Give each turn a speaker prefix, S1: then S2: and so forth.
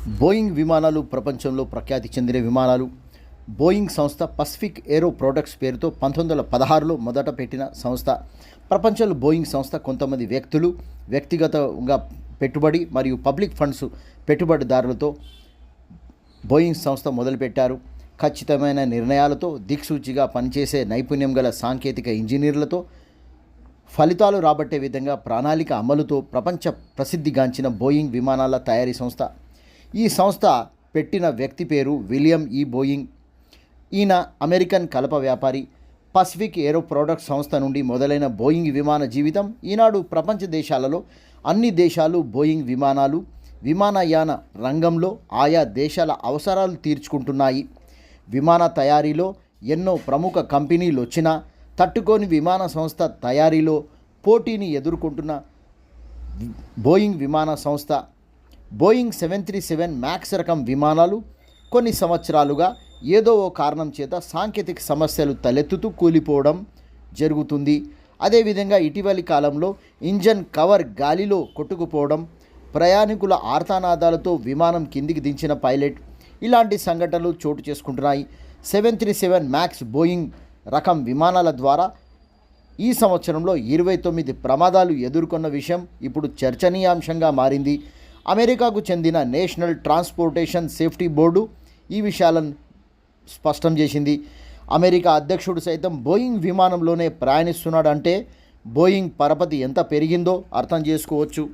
S1: Boeing విమానాలు ప్రపంచంలో ప్రఖ్యాతి చెందిన విమానాలు. బోయింగ్ సంస్థ పసిఫిక్ ఏరో ప్రొడక్ట్స్ పేరుతో 1916లో మొదట పెట్టిన సంస్థ. ప్రపంచంలో బోయింగ్ సంస్థ కొంతమంది వ్యక్తులు వ్యక్తిగతంగా పెట్టుబడి మరియు పబ్లిక్ ఫండ్స్ పెట్టుబడిదారులతో బోయింగ్ సంస్థ మొదలుపెట్టారు. ఖచ్చితమైన నిర్ణయాలతో, దిక్సూచిగా పనిచేసే నైపుణ్యం గల సాంకేతిక ఇంజనీర్లతో, ఫలితాలు రాబట్టే విధంగా ప్రణాళిక అమలుతో ప్రపంచ ప్రసిద్ధిగాంచిన బోయింగ్ విమానాల తయారీ సంస్థ. ఈ సంస్థ పెట్టిన వ్యక్తి పేరు విలియం ఈ. బోయింగ్. ఈయన అమెరికన్ కలప వ్యాపారి. పసిఫిక్ ఏరో ప్రొడక్ట్స్ సంస్థ నుండి మొదలైన బోయింగ్ విమాన జీవితం ఈనాడు ప్రపంచ దేశాలలో అన్ని దేశాలు బోయింగ్ విమానాలు, విమానయాన రంగంలో ఆయా దేశాల అవసరాలు తీర్చుకుంటున్నాయి. విమాన తయారీలో ఎన్నో ప్రముఖ కంపెనీలు వచ్చినా తట్టుకొని విమాన సంస్థ తయారీలో పోటీని ఎదుర్కొంటున్న బోయింగ్ విమాన సంస్థ. బోయింగ్ 737 మ్యాక్స్ రకం విమానాలు కొన్ని సంవత్సరాలుగా ఏదో ఓ కారణం చేత సాంకేతిక సమస్యలు తలెత్తుతూ కూలిపోవడం జరుగుతుంది. అదేవిధంగా ఇటీవలి కాలంలో ఇంజన్ కవర్ గాలిలో కొట్టుకుపోవడం, ప్రయాణికుల ఆర్తనాదాలతో విమానం కిందికి దించిన పైలట్, ఇలాంటి సంఘటనలు చోటు చేసుకుంటున్నాయి. 737 మ్యాక్స్ బోయింగ్ రకం విమానాల ద్వారా ఈ సంవత్సరంలో 29 ప్రమాదాలు ఎదుర్కొన్న విషయం ఇప్పుడు చర్చనీయాంశంగా మారింది. అమెరికాకు చెందిన నేషనల్ ట్రాన్స్పోర్టేషన్ సేఫ్టీ బోర్డు ఈ విషయాలను స్పష్టం చేసింది. అమెరికా అధ్యక్షుడు సైతం బోయింగ్ విమానంలోనే ప్రయాణిస్తున్నాడంటే బోయింగ్ పరపతి ఎంత పెరిగిందో అర్థం చేసుకోవచ్చు.